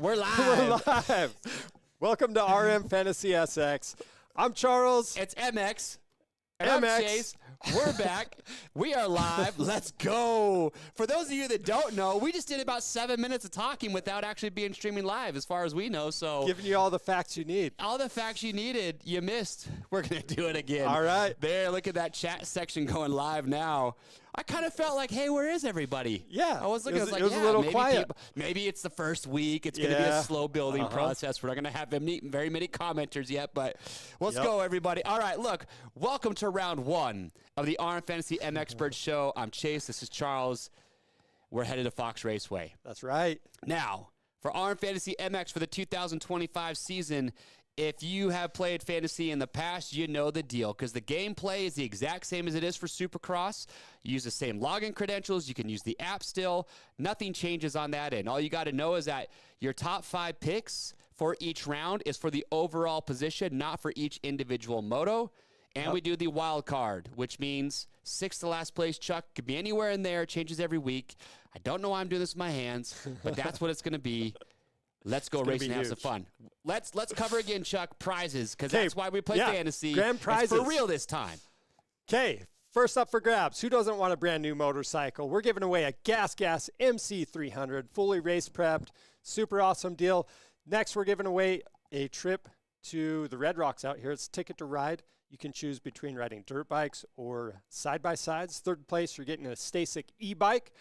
We're live. We're live. Welcome to RM Fantasy SX. I'm Charles. It's MX. And I'm Chase. We're back. We are live. Let's go. For those of you that don't know, we just did about 7 minutes of talking without actually being streaming live, as far as we know. So giving you all the facts you need. All the facts you needed, you missed. We're going to do it again. All right. There, look at that chat section going live now. I kind of felt like, hey, where is everybody? Yeah. I was looking, it was a little quiet. Maybe it's the first week. It's going to be a slow building process. We're not going to have very many commenters yet, but let's go, everybody. All right, look, welcome to round one of the RM Fantasy MXperts show. I'm Chase. This is Charles. We're headed to Fox Raceway. That's right. Now, for RM Fantasy MX for the 2025 season, if you have played Fantasy in the past, you know the deal because the gameplay is the exact same as it is for Supercross. You use the same login credentials. You can use the app still. Nothing changes on that end. All you got to know is that your top 5 picks for each round is for the overall position, not for each individual moto. And we do the wild card, which means 6th to last place. Chuck could be anywhere in there. Changes every week. I don't know why I'm doing this with my hands, but that's what it's going to be. Let's go racing and have some fun. Let's cover again, Chuck, prizes, because that's why we play fantasy. Grand prizes. It's for real this time. Okay, first up for grabs. Who doesn't want a brand new motorcycle? We're giving away a Gas MC300, fully race prepped. Super awesome deal. Next, we're giving away a trip to the Red Rocks out here. It's Ticket to Ride. You can choose between riding dirt bikes or side-by-sides. Third place, you're getting a Stasic e-bike.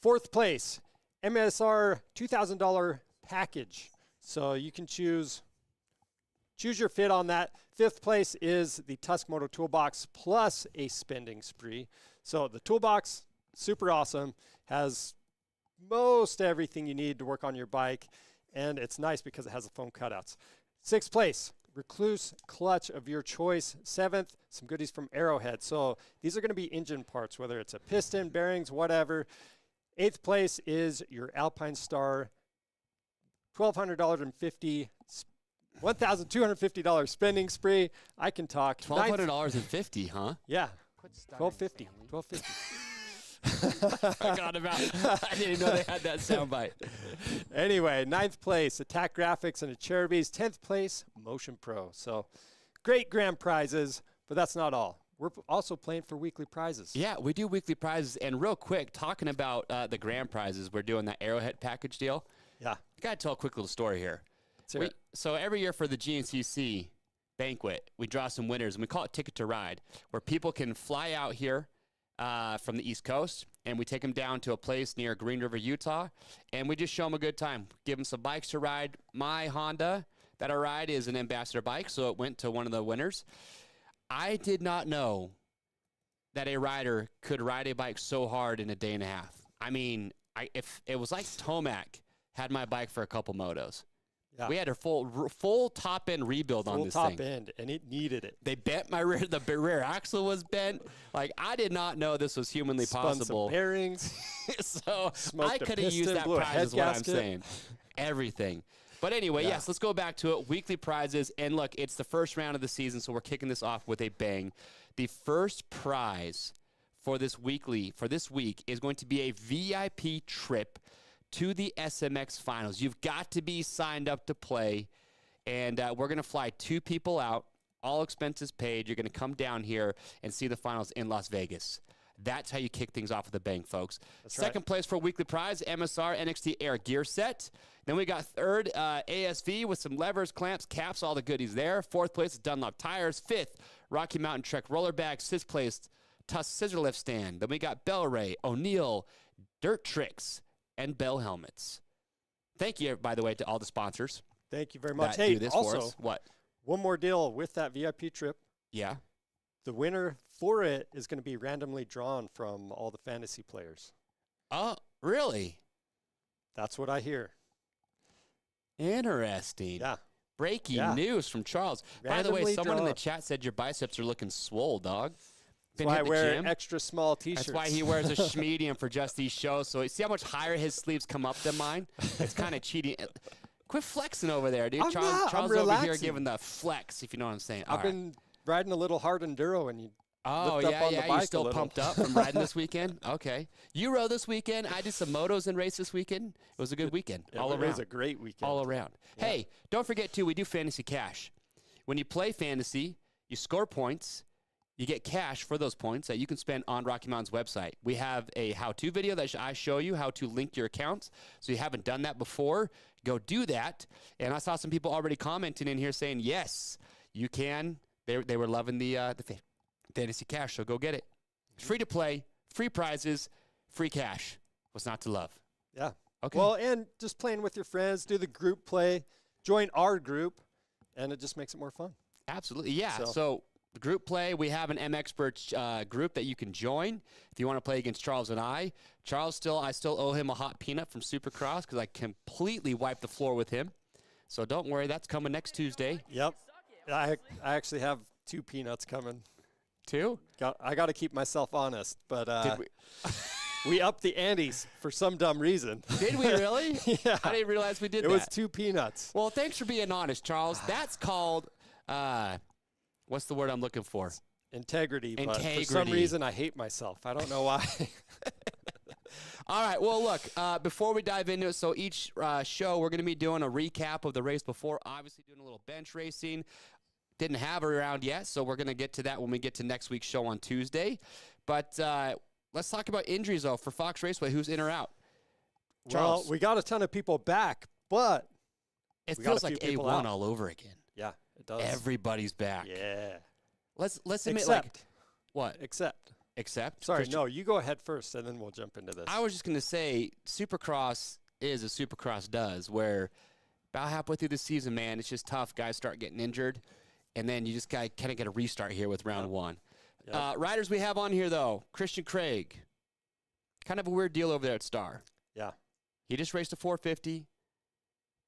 Fourth place, MSR $2,000 package. So you can choose your fit on that. Fifth place is the Tusk Moto Toolbox plus a spending spree. So the toolbox, super awesome, has most everything you need to work on your bike, and it's nice because it has the foam cutouts. Sixth place, Recluse clutch of your choice. Seventh, some goodies from Arrowhead. So these are going to be engine parts, whether it's a piston, bearings, whatever. Eighth place is your Alpine Star $1,250 spending spree. I can talk. $1,250, huh? Yeah. $1,250. I forgot about it. I didn't even know they had that soundbite. Anyway, 9th place, Attack Graphics and a Cherubies. 10th place, Motion Pro. So great grand prizes, but that's not all. We're also playing for weekly prizes. Yeah, we do weekly prizes. And real quick, talking about the grand prizes, we're doing that Arrowhead package deal. Yeah. I got to tell a quick little story here. So every year for the GNCC banquet, we draw some winners, and we call it Ticket to Ride, where people can fly out here from the East Coast, and we take them down to a place near Green River, Utah, and we just show them a good time. Give them some bikes to ride. My Honda that I ride is an Ambassador bike, so it went to one of the winners. I did not know that a rider could ride a bike so hard in a day and a half. I mean, if it was like Tomac had my bike for a couple motos. Yeah. We had a full top end rebuild on this thing. Full top end, and it needed it. They bent my rear. The rear axle was bent. Like, I did not know this was humanly possible. Some bearings. So I could have used that prize, is what I'm saying. Everything. But anyway, yes, let's go back to it. Weekly prizes. And look, it's the first round of the season, so we're kicking this off with a bang. The first prize for this week is going to be a VIP trip to the SMX finals. You've got to be signed up to play, and we're going to fly 2 people out, all expenses paid. You're going to come down here and see the finals in Las Vegas. That's how you kick things off with a bang, folks. Second place for a weekly prize, MSR NXT Air Gear Set. Then we got third, ASV with some levers, clamps, caps, all the goodies there. Fourth place is Dunlop Tires. Fifth, Rocky Mountain Trek roller bag. Sixth place, Tusk Scissor Lift Stand. Then we got Bellray, O'Neill, Dirt Tricks, and Bell helmets. Thank you, by the way, to all the sponsors. Thank you very much. Hey, also, what? One more deal with that VIP trip. Yeah. The winner for it is going to be randomly drawn from all the fantasy players. Oh, really? That's what I hear. Interesting. Yeah. Breaking news from Charles. By the way, someone in the chat said your biceps are looking swole, dog. That's why I wear extra small T-shirts. That's why he wears a medium for just these shows. So see how much higher his sleeves come up than mine? It's kind of cheating. Quit flexing over there, dude. Charles over here giving the flex, if you know what I'm saying. I've been riding a little hard enduro, and Oh, yeah. You're still pumped up from riding this weekend? Okay. You rode this weekend. I did some motos and race this weekend. It was a good weekend all around. It was a great weekend. All around. Yeah. Hey, don't forget, too, we do Fantasy Cash. When you play Fantasy, you score points. You get cash for those points that you can spend on Rocky Mountain's website. We have a how-to video that I show you how to link your accounts. So you haven't done that before, go do that. And I saw some people already commenting in here saying, yes, you can. They were loving the Fantasy Cash, so go get it. It's free to play, free prizes, free cash. What's not to love? Yeah. Okay. Well, and just playing with your friends, do the group play, join our group, and it just makes it more fun. Absolutely, yeah. So the group play, we have an MXperts group that you can join if you want to play against Charles and I. Charles, I still owe him a hot peanut from Supercross because I completely wiped the floor with him. So don't worry, that's coming next Tuesday. Yep. I actually have 2 peanuts coming. 2? I got to keep myself honest, but we upped the antes for some dumb reason. Did we really? Yeah. I didn't realize we did that. It was 2 peanuts. Well, thanks for being honest, Charles. That's called... what's the word I'm looking for? Integrity. Integrity. But for some reason, I hate myself. I don't know why. All right. Well, look, before we dive into it, so each show, we're going to be doing a recap of the race before, obviously doing a little bench racing. Didn't have it around yet, so we're going to get to that when we get to next week's show on Tuesday. But let's talk about injuries, though, for Fox Raceway. Who's in or out? Charles. Well, we got a ton of people back, but it feels like A1 all over again. Yeah, it does. Everybody's back. Yeah. Let's admit, what? Except? Sorry, no, you go ahead first, and then we'll jump into this. I was just going to say, Supercross is a Supercross does, where about halfway through the season, man, it's just tough. Guys start getting injured, and then you just kind of get a restart here with round one. Yep. Riders we have on here, though, Christian Craig. Kind of a weird deal over there at Star. Yeah. He just raced a 450,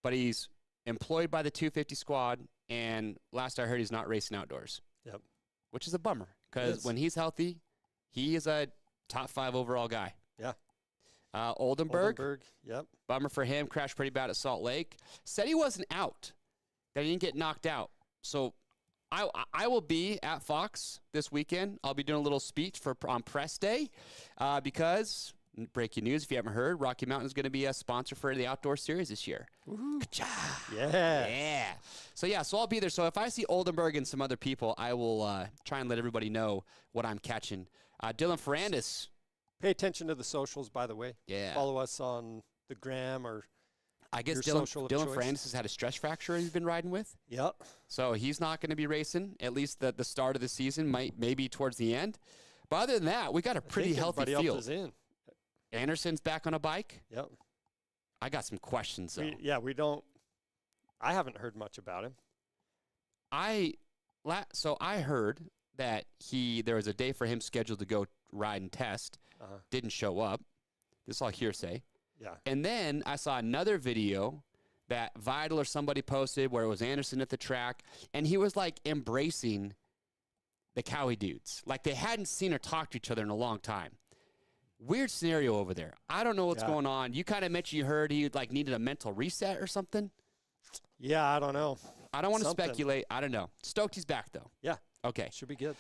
but he's employed by the 250 squad, and last I heard, he's not racing outdoors. Yep. Which is a bummer, because when he's healthy, he is a top 5 overall guy. Yeah. Oldenburg. Yep. Bummer for him. Crashed pretty bad at Salt Lake. Said he wasn't out. That he didn't get knocked out. So I will be at Fox this weekend. I'll be doing a little speech on press day because, breaking news if you haven't heard, Rocky Mountain is going to be a sponsor for the outdoor series this year. Yeah. So I'll be there. So if I see Oldenburg and some other people, I will try and let everybody know what I'm catching. Dylan Ferrandis. Pay attention to the socials, by the way. Yeah. Follow us on the gram or I guess Dylan Ferrandis has had a stress fracture he's been riding with. Yep. So he's not going to be racing, at least the start of the season, maybe towards the end. But other than that, we got a pretty healthy field. Else is in. Anderson's back on a bike. Yep. I got some questions, though. I haven't heard much about him. So I heard that there was a day for him scheduled to go ride and test. Didn't show up. This is all hearsay. Yeah. And then I saw another video that Vidal or somebody posted where it was Anderson at the track, and he was like embracing the Cowie dudes. Like they hadn't seen or talked to each other in a long time. Weird scenario over there. I don't know what's going on. You kind of mentioned you heard he like needed a mental reset or something. Yeah, I don't know. I don't want to speculate. I don't know. Stoked he's back, though. Yeah. Okay. Should be good.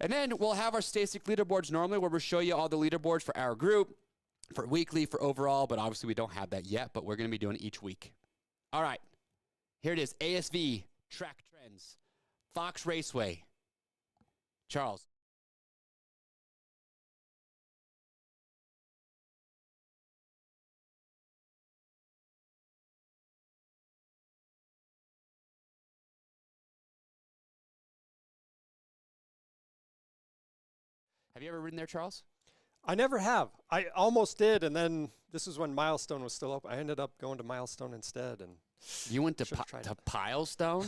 And then we'll have our Stasic leaderboards normally where we'll show you all the leaderboards for our group, for weekly, for overall, but obviously we don't have that yet, but we're going to be doing it each week. All right. Here it is. ASV, Track Trends, Fox Raceway. Charles. Have you ever ridden there, Charles? I never have. I almost did, and then this is when Milestone was still open. I ended up going to Milestone instead. And you went to Pilestone?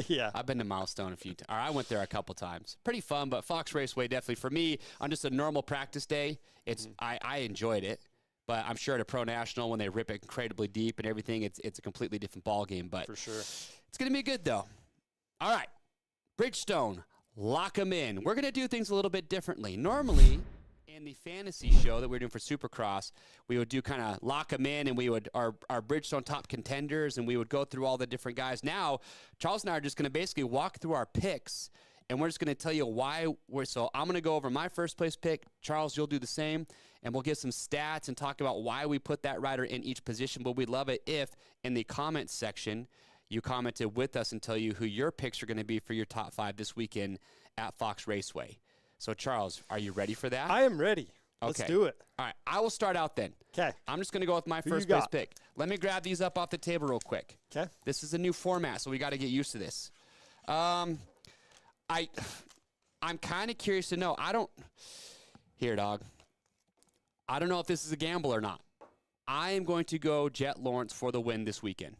Yeah. I've been to Milestone a few times. I went there a couple times. Pretty fun, but Fox Raceway definitely, for me, on just a normal practice day, I enjoyed it. But I'm sure at a Pro National, when they rip it incredibly deep and everything, it's a completely different ballgame. But for sure. It's going to be good, though. All right. Bridgestone. Lock them in. We're going to do things a little bit differently. Normally, in the fantasy show that we're doing for Supercross, we would do kind of lock them in, and we would our Bridgestone top contenders, and we would go through all the different guys. Now, Charles and I are just going to basically walk through our picks and we're just going to tell you why so I'm going to go over my first place pick. Charles, you'll do the same, and we'll give some stats and talk about why we put that rider in each position. But we'd love it if in the comments section you commented with us and tell you who your picks are going to be for your top 5 this weekend at Fox Raceway. So, Charles, are you ready for that? I am ready. Let's do it. All right, I will start out then. Okay. I'm just going to go with my first place pick. Let me grab these up off the table real quick. Okay. This is a new format, so we got to get used to this. I'm kind of curious to know. I don't know if this is a gamble or not. I am going to go Jet Lawrence for the win this weekend.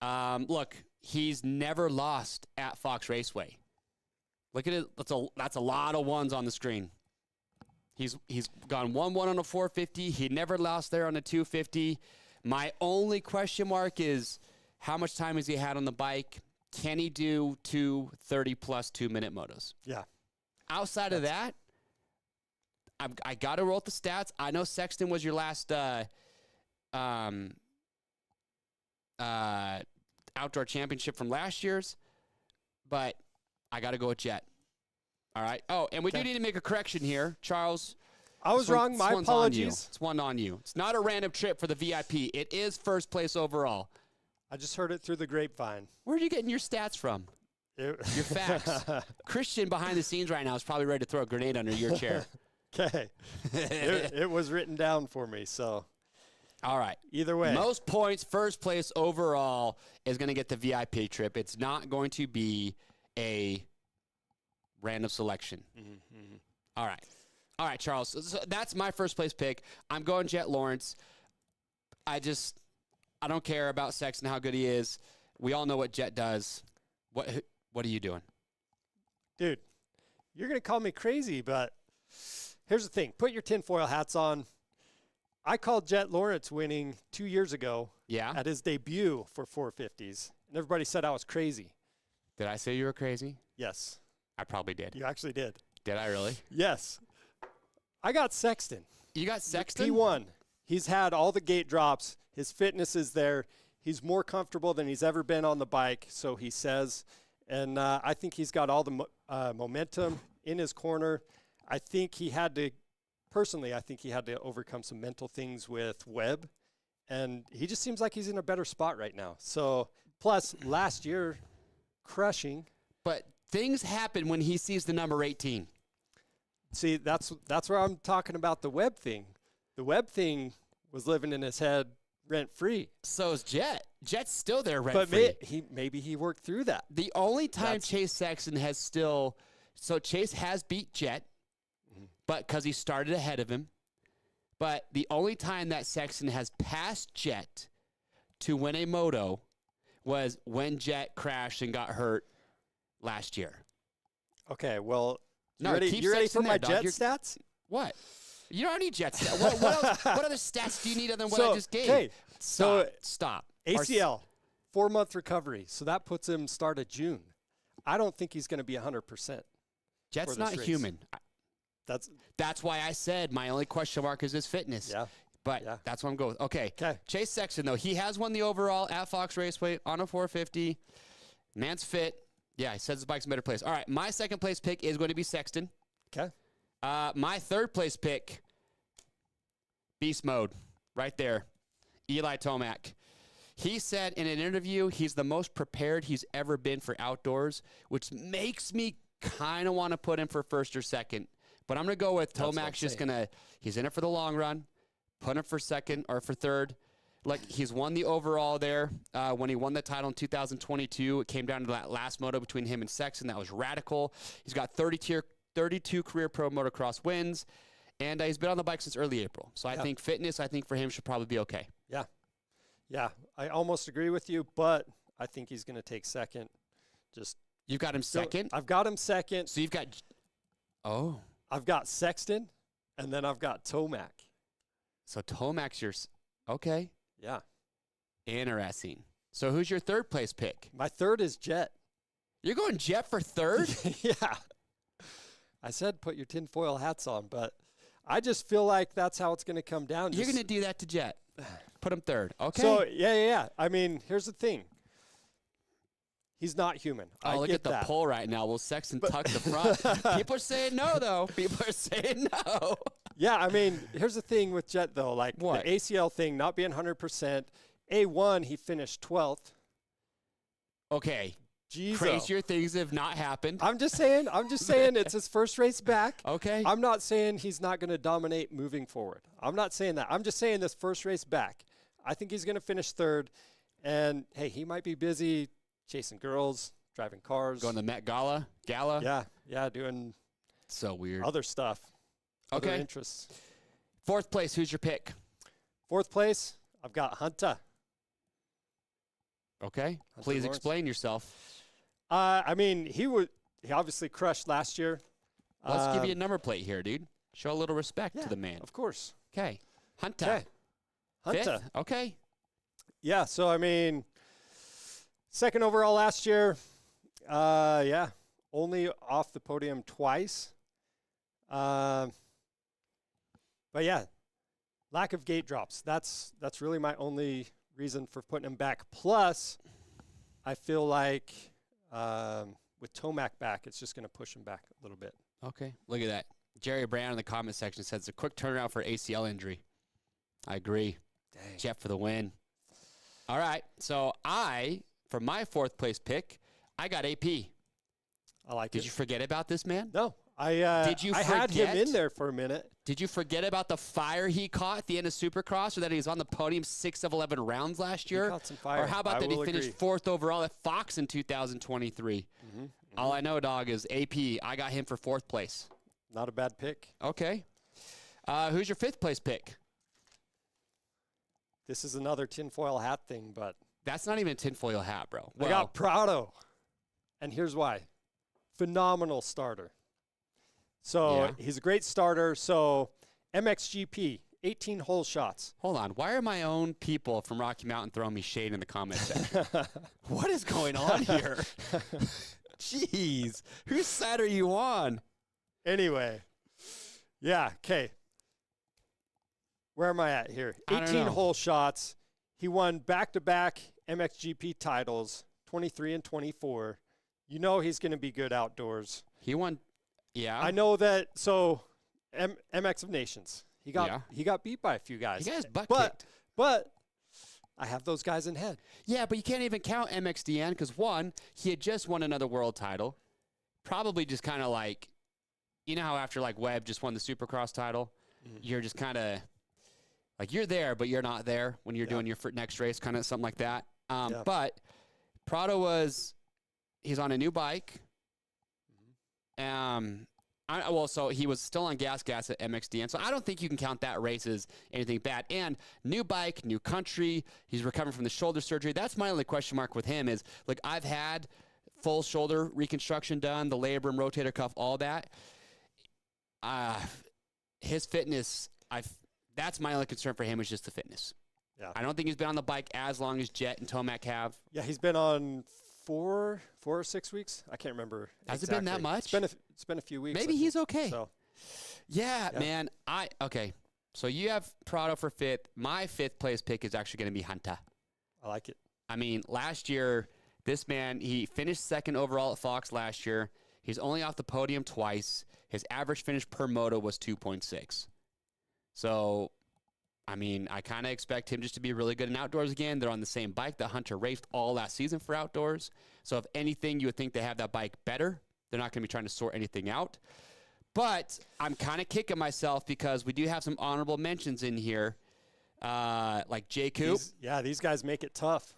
Look, he's never lost at Fox Raceway. Look at it. That's a lot of ones on the screen. He's gone 1-1 on a 450. He never lost there on a 250. My only question mark is how much time has he had on the bike? Can he do 2 30-plus 2-minute motos? Yeah. Outside of that, I got to roll with the stats. I know Sexton was your last outdoor championship from last year's, but I got to go with Jet. All right. Oh, and we do need to make a correction here, Charles. I was wrong. My apologies. It's one on you. It's not a random trip for the VIP. It is first place overall. I just heard it through the grapevine. Where are you getting your stats from? Your facts. Christian behind the scenes right now is probably ready to throw a grenade under your chair. Okay. it was written down for me, so. All right. Either way. Most points, first place overall is going to get the VIP trip. It's not going to be a random selection. Mm-hmm. All right. All right, Charles. So that's my first place pick. I'm going Jet Lawrence. I don't care about Sexton, how good he is. We all know what Jet does. What are you doing? Dude, you're going to call me crazy, but here's the thing. Put your tinfoil hats on. I called Jet Lawrence winning 2 years ago at his debut for 450s, and everybody said I was crazy. Did I say you were crazy? Yes. I probably did. You actually did. Did I really? Yes. I got Sexton. You got Sexton? P1. He's had all the gate drops. His fitness is there. He's more comfortable than he's ever been on the bike, so he says. And I think he's got all the momentum in his corner. I think he had to overcome some mental things with Webb. And he just seems like he's in a better spot right now. So, plus, last year, crushing. But things happen when he sees the number 18. See, that's where I'm talking about the Webb thing. The Webb thing was living in his head rent-free. So is Jet. Jet's still there rent-free. But maybe he worked through that. The only time Chase Sexton has so Chase has beat Jet, but because he started ahead of him. But the only time that Sexton has passed Jet to win a moto was when Jet crashed and got hurt last year. Okay, well, you ready for my Jet stats? What? You don't need Jet stats. What other stats do you need other than what I just gave? Okay, Stop. ACL, 4-month recovery. So that puts him start of June. I don't think he's going to be 100%. Jet's not human. That's why I said my only question mark is his fitness. Yeah. But that's what I'm going with. Okay. Chase Sexton, though, he has won the overall at Fox Raceway on a 450. Man's fit. Yeah, he says his bike's in a better place. All right, my second place pick is going to be Sexton. Okay. My third place pick, beast mode, right there, Eli Tomac. He said in an interview he's the most prepared he's ever been for outdoors, which makes me kind of want to put him for first or second. But I'm going to go with Tomac's he's in it for the long run, put him for second or for third. Like, he's won the overall there. When he won the title in 2022, it came down to that last moto between him and Sexton. That was radical. He's got 32 career Pro Motocross wins, and he's been on the bike since early April. So I think fitness, for him should probably be okay. Yeah. Yeah, I almost agree with you, but I think he's going to take second. You've got him second? I've got him second. So you've got I've got Sexton, and then I've got Tomac. So Tomac's yours. Okay. Yeah. Interesting. So who's your third place pick? My third is Jet. You're going Jet for third? Yeah. I said put your tinfoil hats on, but I just feel like that's how it's going to come down. You're going to do that to Jet. Put him third. Okay. So, yeah. I mean, here's the thing. He's not human. Oh, look at the poll right now. Will Sexton tuck the front? People are saying no, though. People are saying no. Yeah, I mean, here's the thing with Jet, though. Like, what? The ACL thing, not being 100%. A1, he finished 12th. Okay. Jeez, crazier things have not happened. I'm just saying it's his first race back. Okay. I'm not saying he's not going to dominate moving forward. I'm not saying that. I'm just saying this first race back. I think he's going to finish third. And, hey, he might be busy chasing girls, driving cars. Going to the Met Gala? Yeah, doing so weird. Other stuff. Okay. Other interests. Fourth place, who's your pick? Fourth place, I've got Hunter. Okay. Please explain yourself. I mean, he obviously crushed last year. Let's give you a number plate here, dude. Show a little respect to the man. Of course. Okay. Hunter. Okay. Hunter. Fifth? Okay. Yeah, so, I mean, second overall last year. Only off the podium twice. But, yeah, lack of gate drops. That's really my only reason for putting him back. Plus, I feel like with Tomac back, it's just going to push him back a little bit. Okay. Look at that. Jerry Brown in the comment section says, a quick turnaround for ACL injury. I agree. Dang. Jeff for the win. All right. So for my fourth place pick, I got AP. I like it. Did you forget about this man? No. I had him in there for a minute. Did you forget about the fire he caught at the end of Supercross, or that he was on the podium 6 of 11 rounds last year? He caught some fire. Or how about that he finished fourth overall at Fox in 2023? All I know, dog, is AP. I got him for fourth place. Not a bad pick. Okay. Who's your fifth place pick? This is another tinfoil hat thing, but that's not even a tinfoil hat, bro. I got Prado, and here's why. Phenomenal starter. So he's a great starter. So MXGP, 18 hole shots. Hold on. Why are my own people from Rocky Mountain throwing me shade in the comment section? What is going on here? Jeez. Whose side are you on? Anyway. Yeah, okay. Where am I at here? 18 hole shots. He won back-to-back MXGP titles, 23 and 24. You know he's going to be good outdoors. He won. Yeah. I know that. So, MX of Nations. He got beat by a few guys. He got his butt kicked. But I have those guys in head. Yeah, but you can't even count MXDN because, one, he had just won another world title. Probably just kind of like, you know how after like Webb just won the Supercross title, you're just kind of like you're there, but you're not there when you're doing your next race, kind of something like that. But Prado he's on a new bike. So he was still on gas at MXDN, so I don't think you can count that race as anything bad. And new bike, new country, he's recovering from the shoulder surgery. That's my only question mark with him is, like, I've had full shoulder reconstruction done, the labrum, rotator cuff, all that. His fitness, that's my only concern for him is just the fitness. Yeah. I don't think he's been on the bike as long as Jet and Tomac have. Yeah, he's been on 4 or 6 weeks. I can't remember. Has it been that much? It's been a few weeks. Maybe he's okay. So. Yeah, man. Okay. So you have Prado for fifth. My fifth place pick is actually going to be Hunter. I like it. I mean, last year, this man, he finished second overall at Fox last year. He's only off the podium twice. His average finish per moto was 2.6. So, I mean, I kind of expect him just to be really good in outdoors again. They're on the same bike that Hunter raced all last season for outdoors. So, if anything, you would think they have that bike better. They're not going to be trying to sort anything out. But I'm kind of kicking myself because we do have some honorable mentions in here, like J. Coop. These guys make it tough.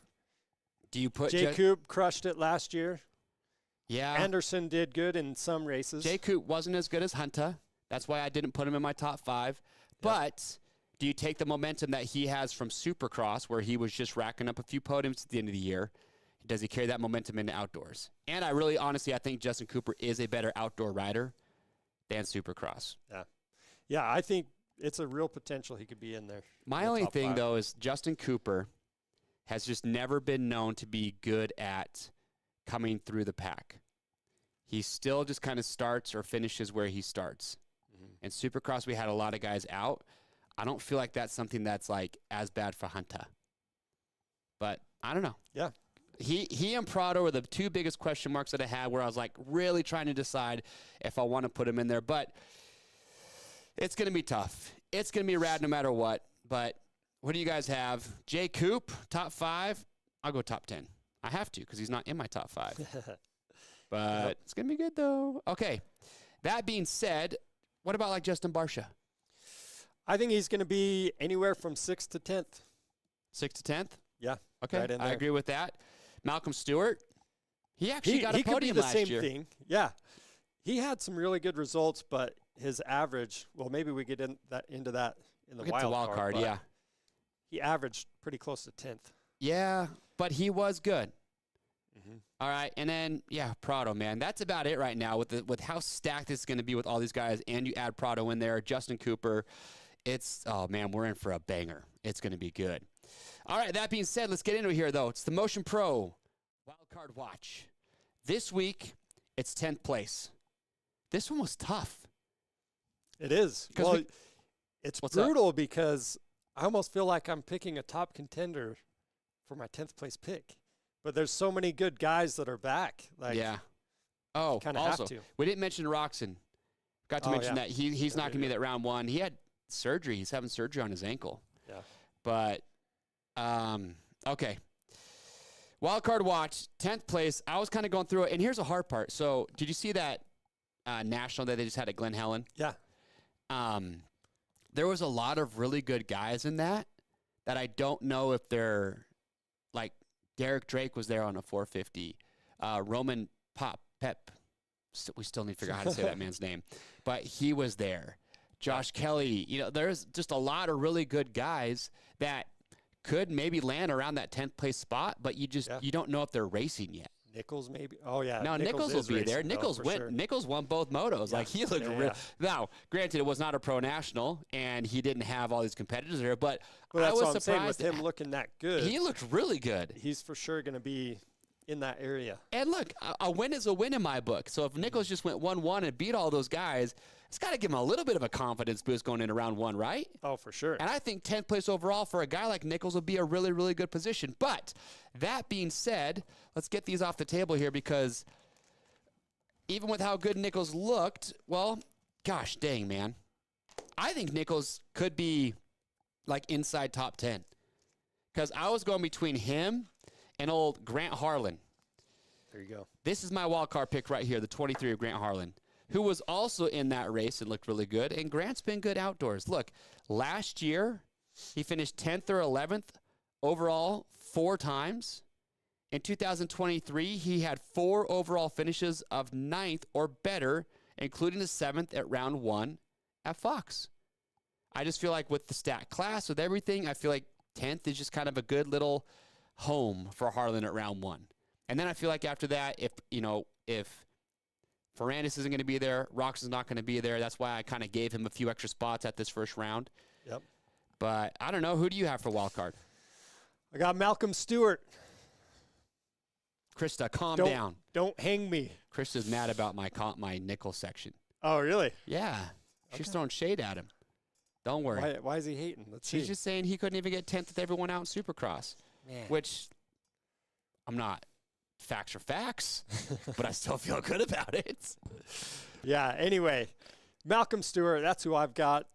Do you put J. Coop crushed it last year. Yeah. Anderson did good in some races. J. Coop wasn't as good as Hunter. That's why I didn't put him in my top 5. But do you take the momentum that he has from Supercross, where he was just racking up a few podiums at the end of the year? Does he carry that momentum into outdoors? And I really, honestly, I think Justin Cooper is a better outdoor rider than Supercross. Yeah, I think it's a real potential he could be in there. My only thing, though, is Justin Cooper has just never been known to be good at coming through the pack. He still just kind of starts or finishes where he starts. In Supercross, we had a lot of guys out. I don't feel like that's something that's like as bad for Hunter. But I don't know. Yeah. He and Prado were the two biggest question marks that I had, where I was like really trying to decide if I want to put him in there. But it's going to be tough. It's going to be rad no matter what. But what do you guys have? Jay Coop, top 5. I'll go top 10. I have to because he's not in my top 5. But it's going to be good, though. Okay. That being said, what about like Justin Barcia? I think he's going to be anywhere from 6th to 10th. 6th to 10th? Yeah. Okay. Right in there. I agree with that. Malcolm Stewart, he actually got a podium last year. He could be the same thing. Yeah. He had some really good results, but his average, well, maybe we get into that in the wild card. Yeah. He averaged pretty close to 10th. Yeah, but he was good. All right, and then, Prado, man. That's about it right now with how stacked this is going to be with all these guys, and you add Prado in there, Justin Cooper. Oh, man, we're in for a banger. It's going to be good. All right, that being said, let's get into it here, though. It's the Motion Pro Wildcard Watch. This week, it's 10th place. This one was tough. It is. Well, it's brutal because I almost feel like I'm picking a top contender for my 10th place pick. But there's so many good guys that are back. Oh, kind of have to. We didn't mention Roxon. Got to mention that he's not going to be that round 1. He had surgery. He's having surgery on his ankle. Yeah. But, okay. Wildcard Watch, 10th place. I was kind of going through it. And here's the hard part. So, did you see that national that they just had at Glen Helen? Yeah. There was a lot of really good guys in that I don't know if they're, like, Derek Drake was there on a 450. Roman Pep. We still need to figure out how to say that man's name. But he was there. Josh Kelly. There's just a lot of really good guys that could maybe land around that 10th place spot, but you don't know if they're racing yet. Nichols maybe. Oh yeah. No, Nichols will be there. Nichols went. Sure. Nichols won both motos. Yeah. Like he looked real. Now, granted, it was not a pro national, and he didn't have all these competitors there. But I was surprised saying with him looking that good. He looked really good. He's for sure going to be in that area. And look, a win is a win in my book. So if Nichols just went 1-1 and beat all those guys, it's got to give him a little bit of a confidence boost going into round 1, right? Oh, for sure. And I think 10th place overall for a guy like Nichols would be a really, really good position. But that being said, let's get these off the table here because even with how good Nichols looked, well, gosh dang, man. I think Nichols could be like inside top 10 because I was going between him and old Grant Harlan. There you go. This is my wild card pick right here, the 23 of Grant Harlan, who was also in that race and looked really good. And Grant's been good outdoors. Look, last year, he finished 10th or 11th overall 4 times. In 2023, he had 4 overall finishes of 9th or better, including the 7th at round 1 at Fox. I just feel like with the stat class, with everything, I feel like 10th is just kind of a good little home for Harlan at round 1. And then I feel like after that, if Ferrandis isn't going to be there, Rox is not going to be there. That's why I kind of gave him a few extra spots at this first round. Yep. But I don't know. Who do you have for wild card? I got Malcolm Stewart. Krista, calm down. Don't hang me. Krista's mad about my nickel section. Oh, really? Yeah. She's throwing shade at him. Don't worry. Why is he hating? She's just saying he couldn't even get 10th with everyone out in Supercross. Man. Which I'm not. Facts are facts, but I still feel good about it. Yeah, anyway, Malcolm Stewart, that's who I've got.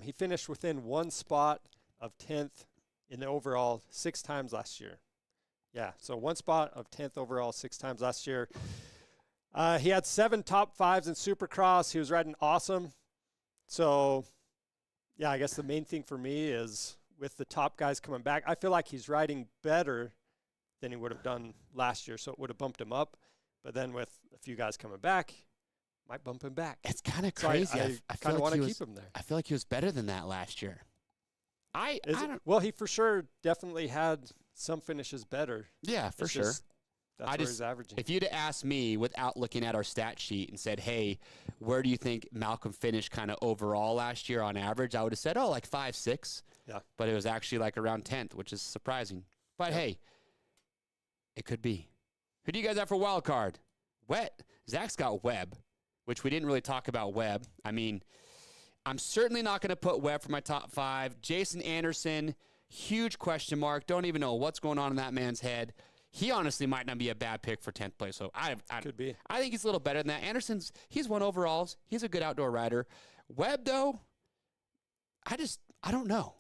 He finished within 1 spot of 10th in the overall 6 times last year. Yeah, so 1 spot of 10th overall 6 times last year. He had 7 top 5s in Supercross. He was riding awesome. So, yeah, I guess the main thing for me is with the top guys coming back, I feel like he's riding better than he would have done last year, so it would have bumped him up. But then with a few guys coming back, might bump him back. It's kind of crazy. I kind of want to keep him there. I feel like he was better than that last year. Well, he for sure definitely had some finishes better. Yeah, for sure. That's where he's averaging. If you'd asked me without looking at our stat sheet and said, hey, where do you think Malcolm finished kind of overall last year on average, I would have said, like 5, 6. Yeah. But it was actually like around 10th, which is surprising. But hey, it could be. Who do you guys have for wild card? Zach's got Webb, which we didn't really talk about Webb. I mean, I'm certainly not going to put Webb for my top 5. Jason Anderson, huge question mark. Don't even know what's going on in that man's head. he honestly might not be a bad pick for 10th place. So I Could be. I think he's a little better than that. Anderson's, he's won overalls. He's a good outdoor rider. Webb, though, I don't know.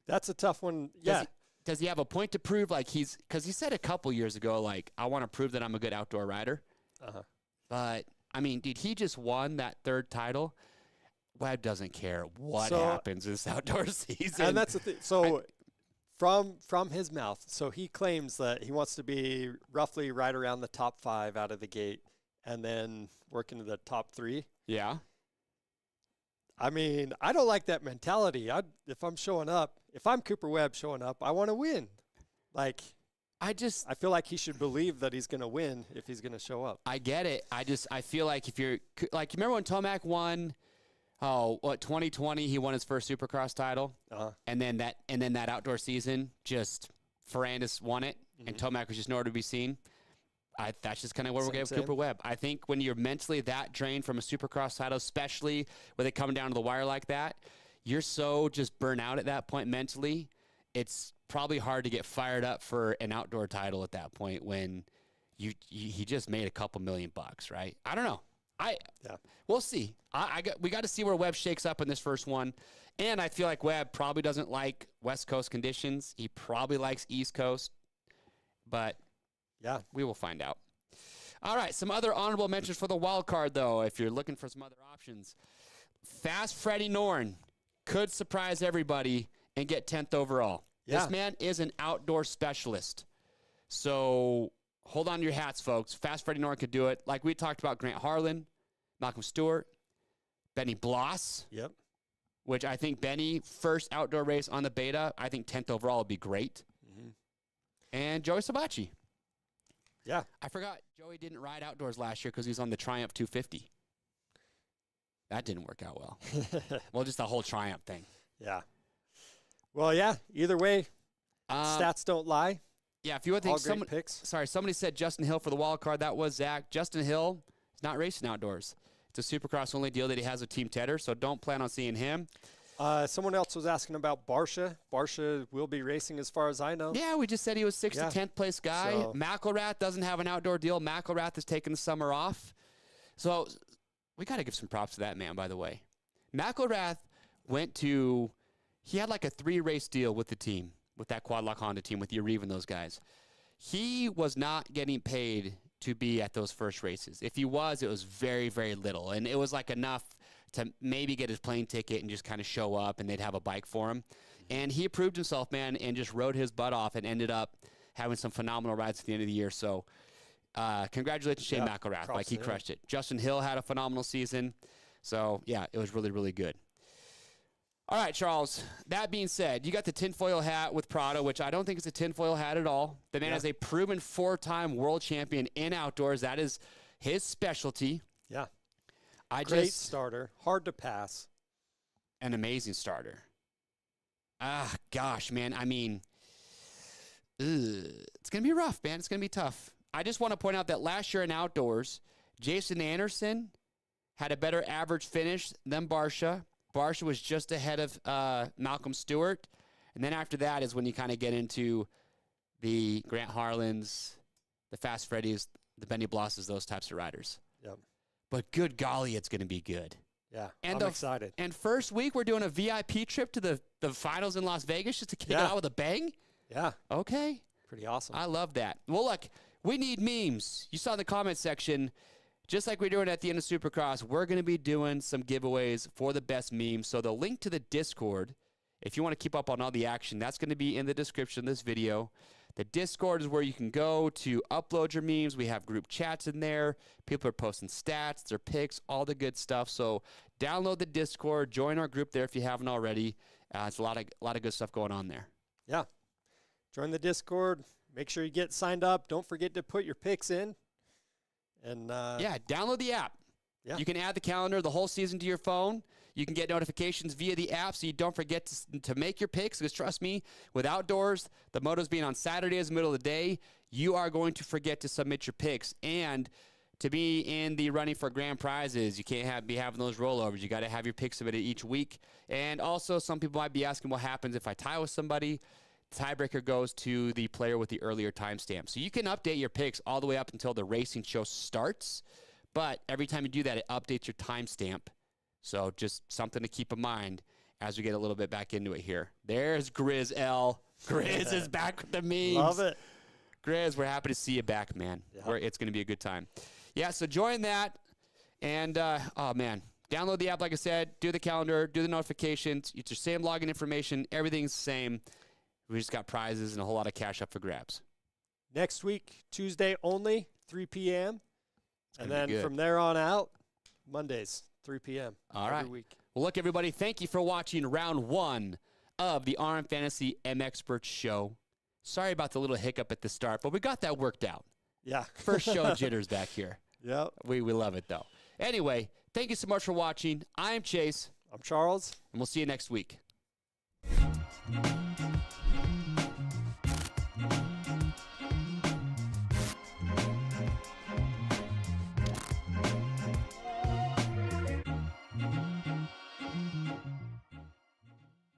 That's a tough one. Yeah. Does he have a point to prove? Like because he said a couple years ago, like, I want to prove that I'm a good outdoor rider. But, I mean, dude, he just won that 3rd title. Webb doesn't care what happens this outdoor season. And that's the thing. So from his mouth, so he claims that he wants to be roughly right around the top 5 out of the gate and then work into the top 3. Yeah. I mean, I don't like that mentality. If I'm showing up, if I'm Cooper Webb showing up, I want to win. Like, I feel like he should believe that he's going to win if he's going to show up. I get it. I feel like if you're like, remember when Tomac won? 2020 he won his first Supercross title, and then that outdoor season, just Ferrandis won it, and Tomac was just nowhere to be seen. That's just kind of where we're getting with Cooper Webb. I think when you're mentally that drained from a Supercross title, especially when they come down to the wire like that, you're so just burnt out at that point mentally. It's probably hard to get fired up for an outdoor title at that point when he just made a couple $1 million, right? I don't know. We'll see. We got to see where Webb shakes up in this first one. And I feel like Webb probably doesn't like West Coast conditions. He probably likes East Coast. But yeah, we will find out. All right, some other honorable mentions for the wild card, though, if you're looking for some other options. Fast Freddie Norn could surprise everybody and get 10th overall. Yeah. This man is an outdoor specialist. So hold on to your hats, folks. Fast Freddie Norn could do it. Like we talked about Grant Harlan, Malcolm Stewart, Benny Bloss. Yep. Which I think Benny, first outdoor race on the beta, I think 10th overall would be great. And Joey Sabachi. Yeah. I forgot Joey didn't ride outdoors last year because he was on the Triumph 250. That didn't work out well. Well, just the whole Triumph thing. Yeah. Well, yeah, either way, stats don't lie. Yeah, if you would think picks. Sorry, somebody said Justin Hill for the wild card. That was Zach. Justin Hill is not racing outdoors. It's a Supercross only deal that he has with Team Tedder, so don't plan on seeing him. Someone else was asking about Barsha. Barsha will be racing as far as I know. Yeah, we just said he was 6th to 10th place guy. So. McElrath doesn't have an outdoor deal. McElrath is taking the summer off. So we got to give some props to that man, by the way. McElrath he had like a 3-race deal with the team, with that Quad Lock Honda team, with Yariv and those guys. He was not getting paid to be at those first races. If he was, it was very, very little. And it was like enough to maybe get his plane ticket and just kind of show up and they'd have a bike for him. And he proved himself, man, and just rode his butt off and ended up having some phenomenal rides at the end of the year. So congratulations, Shane McElrath. Like, he crushed it. Justin Hill had a phenomenal season. So, yeah, it was really, really good. All right, Charles, that being said, you got the tinfoil hat with Prado, which I don't think is a tinfoil hat at all. The man is a proven 4-time world champion in outdoors. That is his specialty. Yeah. Great starter. Hard to pass. An amazing starter. Gosh, man. I mean, it's going to be rough, man. It's going to be tough. I just want to point out that last year in outdoors, Jason Anderson had a better average finish than Barsha. Barsha was just ahead of Malcolm Stewart. And then after that is when you kind of get into the Grant Harlans, the Fast Freddies, the Benny Blosses, those types of riders. Yep. But good golly, it's going to be good. Yeah, I'm excited. And first week, we're doing a VIP trip to the finals in Las Vegas just to kick it out with a bang? Yeah. Okay. Pretty awesome. I love that. Well, look, we need memes. You saw in the comment section, just like we're doing at the end of Supercross, we're going to be doing some giveaways for the best memes. So the link to the Discord, if you want to keep up on all the action, that's going to be in the description of this video. The Discord is where you can go to upload your memes. We have group chats in there. People are posting stats, their picks, all the good stuff. So download the Discord, join our group there if you haven't already. It's a lot of good stuff going on there. Yeah. Join the Discord. Make sure you get signed up. Don't forget to put your picks in. And download the app. Yeah. You can add the calendar the whole season to your phone. You can get notifications via the app so you don't forget to make your picks, because trust me, with outdoors, the motos being on Saturdays, middle of the day, you are going to forget to submit your picks. And to be in the running for grand prizes, you can't be having those rollovers. You got to have your picks submitted each week. And also, some people might be asking what happens if I tie with somebody. tiebreaker goes to the player with the earlier timestamp. So you can update your picks all the way up until the racing show starts, but every time you do that, it updates your timestamp. So just something to keep in mind as we get a little bit back into it here. There's Grizz L. Grizz is back with the memes. Love it. Grizz, we're happy to see you back, man. Yep. It's going to be a good time. Yeah, so join that. And, oh, man, download the app, like I said. Do the calendar. Do the notifications. It's your same login information. Everything's the same. We just got prizes and a whole lot of cash up for grabs. Next week, Tuesday only, 3 p.m. And then from there on out, Mondays, 3 p.m. All every right. week. Well, look, everybody, thank you for watching round 1 of the RM Fantasy MXperts show. Sorry about the little hiccup at the start, but we got that worked out. Yeah. First show jitters back here. Yep. We love it, though. Anyway, thank you so much for watching. I'm Chase. I'm Charles. And we'll see you next week.